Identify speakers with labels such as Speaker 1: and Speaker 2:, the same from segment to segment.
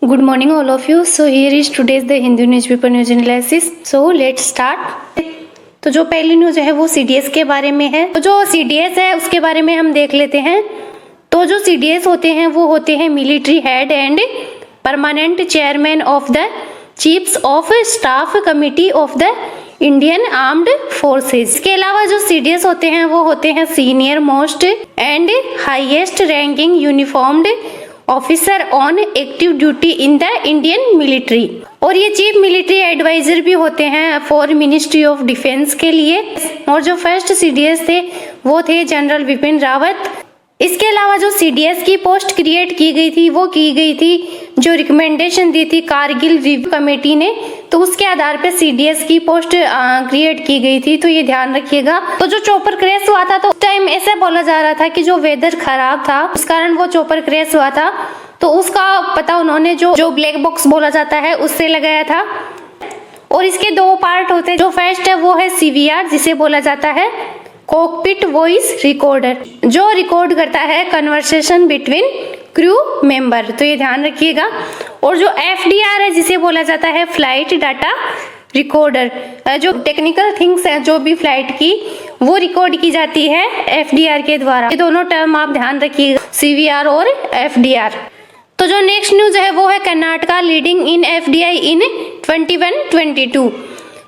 Speaker 1: Good morning all of you. So here is today's the Hindu newspaper news analysis. So let's start. तो जो पहली news है वो CDS के बारे में है। तो जो सीडीएस है उसके बारे में हम देख लेते हैं। तो जो सीडीएस होते हैं वो होते हैं military head and permanent chairman of the chiefs of staff committee of the Indian armed forces. इसके अलावा जो सीडीएस होते हैं वो होते हैं senior most and highest ranking uniformed officer on active duty in the Indian military, और ये चीफ मिलिट्री एडवाइजर भी होते हैं फॉर मिनिस्ट्री ऑफ डिफेंस के लिए। और जो फर्स्ट सीडीएस थे वो थे जनरल बिपिन रावत। इसके अलावा जो सीडीएस की पोस्ट क्रिएट की गई थी वो की गई थी जो रिकमेंडेशन दी थी कारगिल रिव्यू कमेटी ने, तो उसके आधार पे सीडीएस की पोस्ट क्रिएट की गई थी। तो ये ध्यान रखिएगा। तो जो चॉपर क्रैश हुआ था तो उस टाइम ऐसे बोला जा रहा था कि जो वेदर खराब था उस कारण वो चॉपर क्रैश हुआ था, तो उसका पता उन्होंने जो ब्लैक बॉक्स बोला जाता है उससे लगाया था। और इसके दो पार्ट होते हैं। जो फर्स्ट है वो है सीवीआर, जिसे बोला जाता है कॉकपिट वॉइस रिकॉर्डर, जो रिकॉर्ड करता है कन्वर्सेशन बिटवीन क्रू मेंबर। तो ये ध्यान रखिएगा। और जो एफडीआर है जिसे बोला जाता है फ्लाइट डाटा रिकॉर्डर, जो टेक्निकल थिंग्स है जो भी फ्लाइट की वो रिकॉर्ड की जाती है एफडीआर के द्वारा। ये दोनों टर्म आप ध्यान रखिएगा, सीवीआर और एफडीआर। तो जो नेक्स्ट न्यूज है वो है कर्नाटका लीडिंग इन एफडीआई इन 21-22।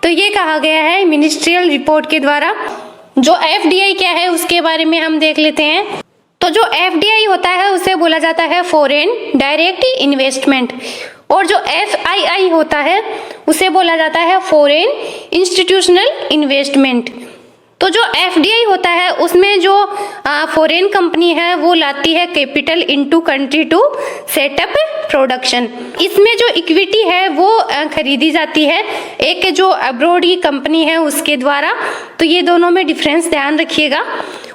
Speaker 1: तो ये कहा गया है मिनिस्ट्रियल रिपोर्ट के द्वारा। जो एफडीआई क्या है उसके बारे में हम देख लेते हैं। तो जो एफडीआई होता है उसे बोला जाता है फॉरेन डायरेक्ट इन्वेस्टमेंट, और जो एफआईआई होता है उसे बोला जाता है फॉरेन इंस्टीट्यूशनल इन्वेस्टमेंट। तो जो एफडीआई होता है उसमें जो फॉरेन कंपनी है वो लाती है capital into country to set up production. इसमें जो इक्विटी है वो खरीदी जाती है एक जो अब्रॉड की कंपनी है उसके द्वारा। तो ये दोनों में डिफरेंस ध्यान रखिएगा।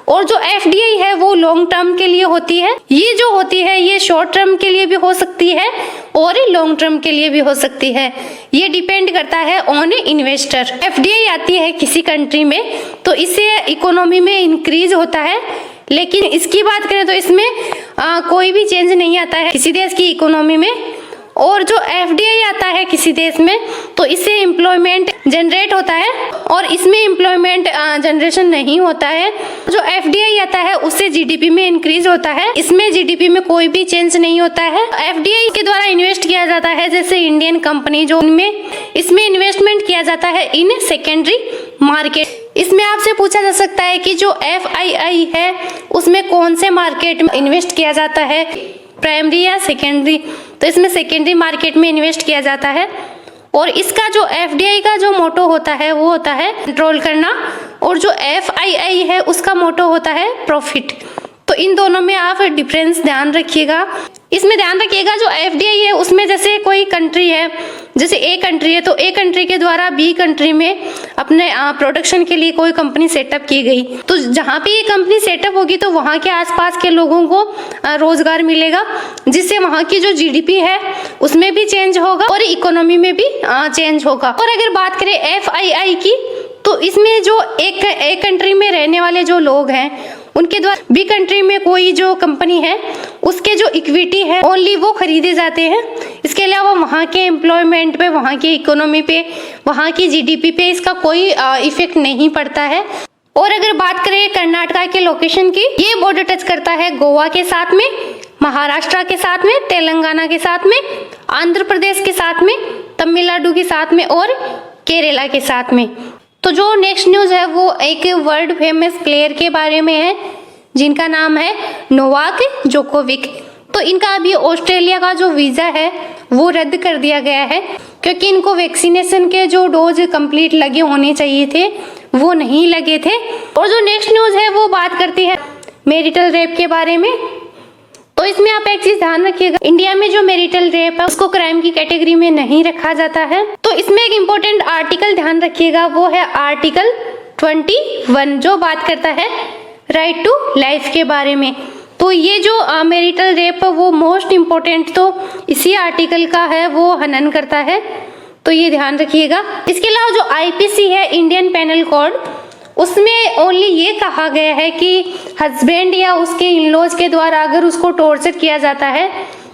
Speaker 1: और जो एफडीआई है वो लॉन्ग टर्म के लिए होती है, ये जो होती है ये शॉर्ट टर्म के लिए भी हो सकती है और लॉन्ग टर्म के लिए भी हो सकती है। ये डिपेंड करता है ऑन इन्वेस्टर। एफडीआई आती है किसी कंट्री में तो इससे इकोनॉमी में इंक्रीज होता है, लेकिन इसकी बात करें तो इसमें कोई भी चेंज नहीं आता है किसी देश की इकोनॉमी में। और जो एफडीआई आता है किसी देश में तो इससे एम्प्लॉयमेंट जनरेट होता है और इसमें एम्प्लॉयमेंट जनरेशन नहीं होता है। जो एफडीआई आता है उससे जीडीपी में इंक्रीज होता है, इसमें जीडीपी में कोई भी चेंज नहीं होता है। एफडीआई के द्वारा इन्वेस्ट किया जाता है जैसे इंडियन कंपनी जो उनमें इसमें इन्वेस्टमेंट किया जाता है इन सेकेंडरी मार्केट। इसमें आपसे पूछा जा सकता है कि जो एफआईआई है उसमें कौन से मार्केट में इन्वेस्ट किया जाता है, प्राइमरी या सेकेंडरी। तो इसमें सेकेंडरी मार्केट में इन्वेस्ट किया जाता है। और इसका जो एफडीआई का जो मोटो होता है वो होता है कंट्रोल करना, और जो एफआईआई है उसका मोटो होता है प्रॉफिट। तो इन दोनों में आप डिफरेंस ध्यान रखिएगा। इसमें ध्यान रखिएगा जो एफडीआई है उसमें जैसे कोई कंट्री है, जैसे ए कंट्री है तो ए कंट्री के द्वारा बी कंट्री में अपने प्रोडक्शन के लिए कोई कंपनी सेटअप की गई, तो जहाँ पे ये कंपनी सेटअप होगी तो वहाँ के आसपास के लोगों को रोजगार मिलेगा, जिससे वहाँ की जो जीडीपी है उसमें भी चेंज होगा और इकोनॉमी में भी चेंज होगा। और अगर बात करें एफआईआई की तो इसमें जो एक कंट्री में रहने वाले जो लोग हैं उनके द्वारा बी कंट्री में कोई जो कंपनी है उसके जो इक्विटी है ओनली वो खरीदे जाते हैं। इसके अलावा वहाँ के एम्प्लॉयमेंट पे, वहाँ की इकोनॉमी पे, वहाँ की जीडीपी पे इसका कोई इफेक्ट नहीं पड़ता है। और अगर बात करें कर्नाटका के लोकेशन की, ये बॉर्डर टच करता है गोवा के साथ में, महाराष्ट्र के साथ में, तेलंगाना के साथ में, आंध्र प्रदेश के साथ में, तमिलनाडु के साथ में और केरला के साथ में। तो जो नेक्स्ट न्यूज है वो एक वर्ल्ड फेमस प्लेयर के बारे में है जिनका नाम है नोवाक जोकोविक। तो इनका अभी ऑस्ट्रेलिया का जो वीजा है वो रद्द कर दिया गया है क्योंकि इनको वैक्सीनेशन के जो डोज कंप्लीट लगे होने चाहिए थे वो नहीं लगे थे। और जो नेक्स्ट न्यूज है वो बात करती है मैरिटल रेप के बारे में। तो इसमें आप एक चीज ध्यान रखिएगा, इंडिया में जो मैरिटल रेप है उसको क्राइम की कैटेगरी में नहीं रखा जाता है। तो इसमें एक इम्पोर्टेंट आर्टिकल ध्यान रखिएगा, वो है आर्टिकल 21 जो बात करता है राइट टू लाइफ के बारे में। तो ये जो मैरिटल रेप वो मोस्ट इम्पोर्टेंट तो इसी आर्टिकल का है, वो हनन करता है, तो ये ध्यान रखिएगा। इसके अलावा जो आईपीसी है इंडियन पेनल कोड, उसमें ओनली ये कहा गया है कि हस्बैंड या उसके इन लॉज के द्वारा अगर उसको टॉर्चर किया जाता है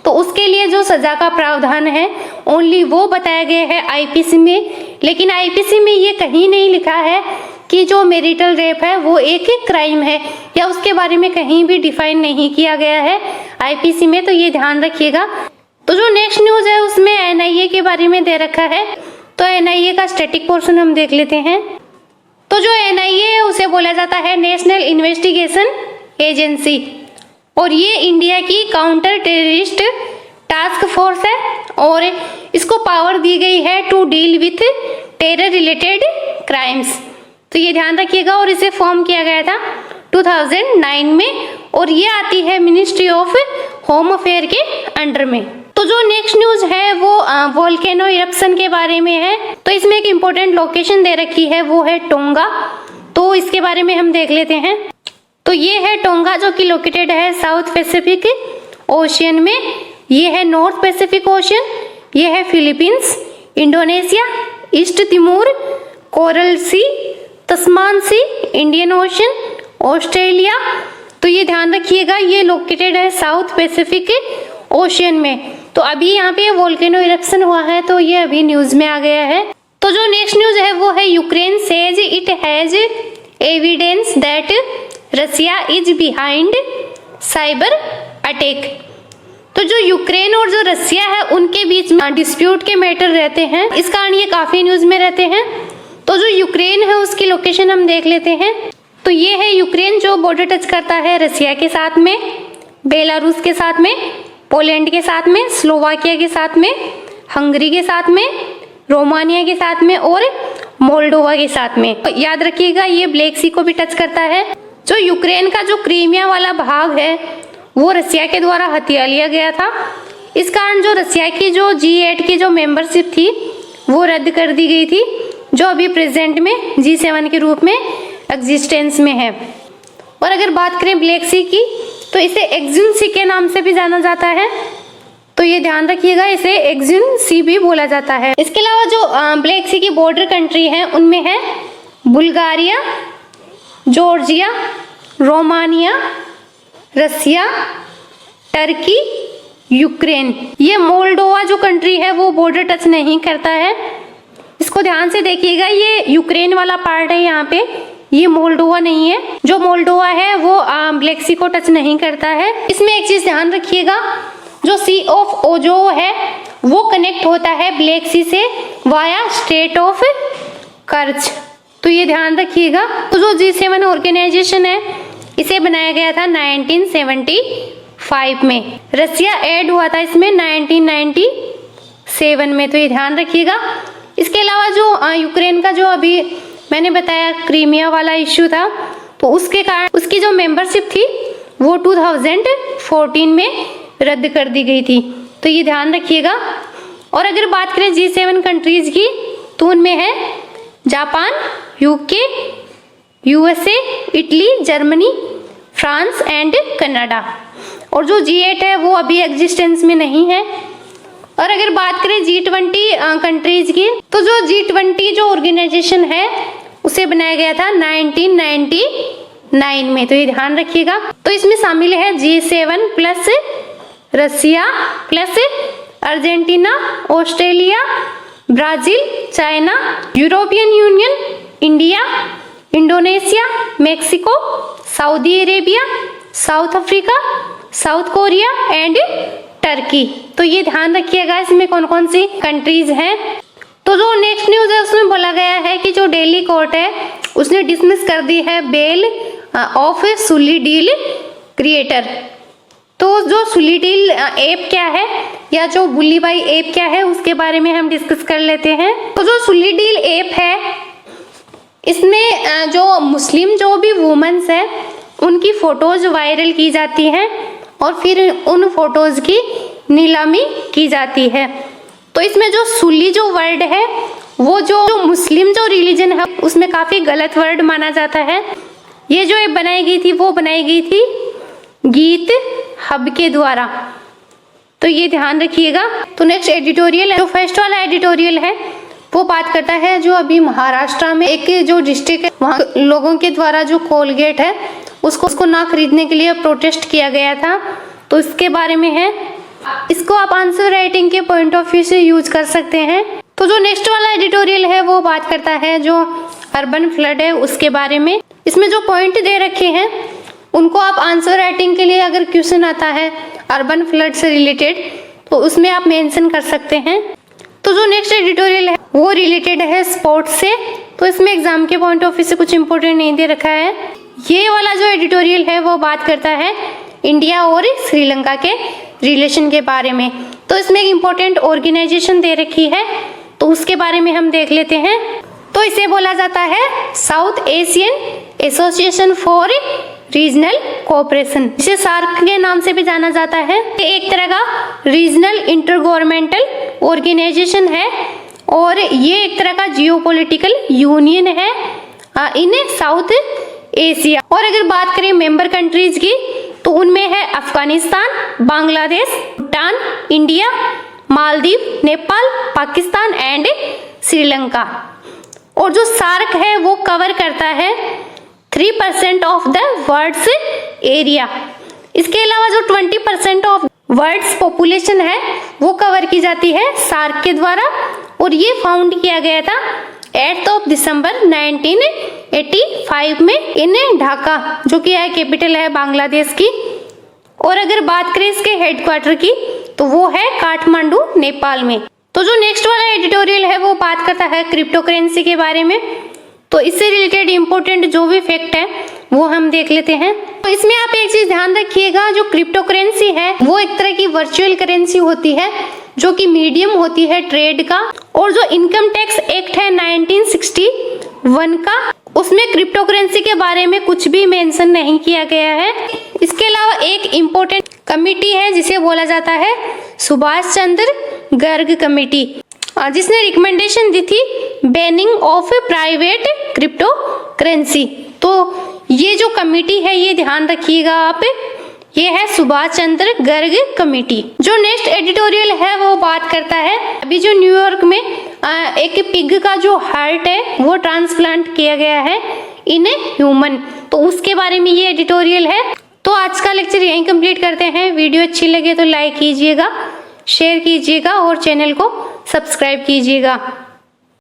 Speaker 1: तो उसके लिए जो सजा का प्रावधान है ओनली वो बताया गया है आईपीसी में। लेकिन आईपीसी में ये कहीं नहीं लिखा है कि जो मैरिटल रेप है वो एक क्राइम है, या उसके बारे में कहीं भी डिफाइन नहीं किया गया है आईपीसी में, तो ये ध्यान रखिएगा। तो जो नेक्स्ट न्यूज है उसमें एनआईए के बारे में दे रखा है। तो एनआईए का स्टैटिक पोर्शन हम देख लेते हैं। तो जो एनआईए है उसे बोला जाता है नेशनल इन्वेस्टिगेशन एजेंसी, और ये इंडिया की काउंटर टेररिस्ट टास्क फोर्स है, और इसको पावर दी गई है to deal with terror related crimes. तो ये ध्यान रखिएगा, और इसे फॉर्म किया गया था 2009 में, और ये आती है मिनिस्ट्री ऑफ होम अफेयर के अंडर में। तो जो नेक्स्ट न्यूज है वो वोल्केनो इरप्शन के बारे में है। तो इसमें एक इम्पोर्टेंट लोकेशन दे रखी है, वो है टोंगा। तो इसके बारे में हम देख लेते हैं। तो ये है टोंगा, जो कि लोकेटेड है साउथ पैसिफिक ओशियन में। ये है नॉर्थ पैसिफिक ओशियन, ये है Philippines, Indonesia, East Timor, Coral Sea, Tasman Sea, Indian Ocean, Australia. तो ये ध्यान रखिएगा, ये लोकेटेड है साउथ पैसिफिक ओशियन में। तो अभी यहाँ पे वोल्केनो इरप्शन हुआ है, तो ये अभी न्यूज में आ गया है। तो जो नेक्स्ट न्यूज है वो है Ukraine says it has evidence that Russia is behind cyber attack. तो जो यूक्रेन और जो रसिया है उनके बीच में डिस्प्यूट के मैटर रहते हैं, इस कारण ये काफी न्यूज में रहते हैं। तो जो यूक्रेन है उसकी लोकेशन हम देख लेते हैं। तो ये है यूक्रेन, जो बॉर्डर टच करता है रसिया के साथ में, बेलारूस के साथ में, पोलैंड के साथ में, स्लोवाकिया के साथ में, हंगरी के साथ में, रोमानिया के साथ में और मोल्डोवा के साथ में। तो याद रखिएगा ये ब्लैक सी को भी टच करता है। जो यूक्रेन का जो क्रीमिया वाला भाग है वो रसिया के द्वारा हथिया लिया गया था। इस कारण जो रसिया की जो G8 की जो मेंबरशिप थी वो रद्द कर दी गई थी, जो अभी प्रेजेंट में G7 के रूप में एग्जिस्टेंस में है। और अगर बात करें ब्लैक सी की, तो इसे एक्जिन सी के नाम से भी जाना जाता है। तो ये ध्यान रखिएगा, इसे एक्जिन सी भी बोला जाता है। इसके अलावा जो ब्लैक सी की बॉर्डर कंट्री है उनमें है बुल्गारिया, जॉर्जिया, रोमानिया, रसिया, टर्की, यूक्रेन। ये मोल्डोवा जो कंट्री है वो बॉर्डर टच नहीं करता है, इसको ध्यान से देखिएगा। ये यूक्रेन वाला पार्ट है यहाँ पे, ये मोल्डोवा नहीं है। जो मोल्डोवा है वो ब्लैक सी को टच नहीं करता है। इसमें एक चीज ध्यान रखिएगा, जो सी ऑफ ओजो है वो कनेक्ट होता है ब्लैक सी से वाया स्ट्रेट ऑफ कर्च। तो ये ध्यान रखिएगा। तो जो G7 ऑर्गेनाइजेशन है इसे बनाया गया था 1975 में। रसिया ऐड हुआ था इसमें 1997 में। तो ये ध्यान रखिएगा। इसके अलावा जो यूक्रेन का जो अभी मैंने बताया क्रीमिया वाला इश्यू था, तो उसके कारण उसकी जो मेंबरशिप थी वो 2014 में रद्द कर दी गई थी। तो ये ध्यान रखिएगा। और अगर बात करें G7 कंट्रीज की, तो उनमें है Japan, UK, USA, Italy, Germany, France and Canada. और जो G8 है वो अभी एग्जिस्टेंस में नहीं है। और अगर बात करें G20 कंट्रीज की, तो जो G20 जो ऑर्गेनाइजेशन है उसे बनाया गया था 1999 में। तो ये ध्यान रखिएगा। तो इसमें शामिल है G7 plus Russia plus Argentina, Australia, Brazil, China, European Union, India, Indonesia, Mexico, Saudi Arabia, South Africa, South Korea and Turkey. तो ये ध्यान रखिएगा इसमें कौन कौन सी कंट्रीज हैं। तो जो नेक्स्ट न्यूज है उसमें बोला गया है कि जो दिल्ली कोर्ट है उसने डिसमिस कर दी है bail of Sulli deal creator. तो जो सुली डील ऐप क्या है, या जो बुल्ली बाई ऐप क्या है, उसके बारे में हम डिस्कस कर लेते हैं। तो जो सुली डील ऐप है इसमें जो मुस्लिम जो भी वुमेन्स है उनकी फोटोज वायरल की जाती हैं और फिर उन फोटोज की नीलामी की जाती है। तो इसमें जो सुली जो वर्ड है वो जो मुस्लिम जो रिलीजन है उसमें काफी गलत वर्ड माना जाता है। ये जो ऐप बनाई गई थी वो बनाई गई थी गीत हब के द्वारा। तो ये ध्यान रखिएगा। तो नेक्स्ट एडिटोरियल है, जो फर्स्ट वाला एडिटोरियल है वो बात करता है जो अभी महाराष्ट्र में एक जो डिस्ट्रिक्ट है वहाँ लोगों के द्वारा जो कोलगेट है उसको ना खरीदने के लिए प्रोटेस्ट किया गया था। तो इसके बारे में है। इसको आप आंसर राइटिंग के पॉइंट ऑफ व्यू से यूज कर सकते हैं। तो जो नेक्स्ट वाला एडिटोरियल है वो बात करता है जो अर्बन फ्लड है उसके बारे में। इसमें जो पॉइंट दे रखे हैं उनको आप आंसर राइटिंग के लिए अगर क्वेश्चन आता है अर्बन फ्लड से रिलेटेड तो उसमें आप मेंशन कर सकते हैं। तो जो नेक्स्ट एडिटोरियल है वो रिलेटेड है स्पोर्ट्स से। तो इसमें एग्जाम के पॉइंट ऑफ व्यू से कुछ इंपॉर्टेंट नहीं दे रखा है। ये वाला जो एडिटोरियल है वो बात करता है इंडिया और श्रीलंका के रिलेशन के बारे में। तो इसमें एक इम्पोर्टेंट ऑर्गेनाइजेशन दे रखी है तो उसके बारे में हम देख लेते हैं। तो इसे बोला जाता है south Asian association for regional cooperation, जिसे सार्क के नाम से भी जाना जाता है। ये एक तरह का रीजनल इंटरगवर्नमेंटल ऑर्गेनाइजेशन है और ये एक तरह का जियोपॉलिटिकल यूनियन है इन साउथ एशिया। और अगर बात करें मेंबर कंट्रीज की तो उनमें है अफगानिस्तान, बांग्लादेश, भूटान, इंडिया, मालदीव, नेपाल, पाकिस्तान एंड श्रीलंका। और जो सार्क है वो कवर करता है 3% ऑफ द वर्ल्ड्स एरिया। इसके अलावा जो 20% ऑफ वर्ल्ड्स पॉपुलेशन है वो कवर की जाती है सार्क के द्वारा। और ये फाउंड किया गया था 8 दिसंबर 1985 में इन ढाका, जो कि है कैपिटल है बांग्लादेश की। और अगर बात करें इसके हेडक्वार्टर की तो वो है काठमांडू, नेपाल में। तो जो नेक्स्ट वाला एडिटोरियल है वो बात करता है क्रिप्टो करेंसी के बारे में। तो इससे रिलेटेड इंपॉर्टेंट जो भी फैक्ट है वो हम देख लेते हैं। तो इसमें आप एक चीज ध्यान रखिएगा, जो क्रिप्टो करेंसी है वो एक तरह की वर्चुअल करेंसी होती है जो कि मीडियम होती है ट्रेड का। और जो इनकम टैक्स एक्ट है 1961 का, उसमें क्रिप्टो करेंसी के बारे में कुछ भी मेंशन नहीं किया गया है। इसके अलावा एक इम्पोर्टेंट कमिटी है जिसे बोला जाता है सुभाष चंद्र गर्ग कमेटी, जिसने रिकमेंडेशन दी थी banning of private crypto currency. तो ये जो कमेटी है ये ध्यान रखिएगा आप, ये है सुभाष चंद्र गर्ग कमेटी। जो नेक्स्ट एडिटोरियल है वो बात करता है अभी जो न्यूयॉर्क में एक पिग का जो हार्ट है वो ट्रांसप्लांट किया गया है इन ह्यूमन, तो उसके बारे में ये एडिटोरियल है। तो आज का लेक्चर यहीं कंप्लीट करते हैं। वीडियो अच्छी लगे तो लाइक कीजिएगा, शेयर कीजिएगा और चैनल को सब्सक्राइब कीजिएगा।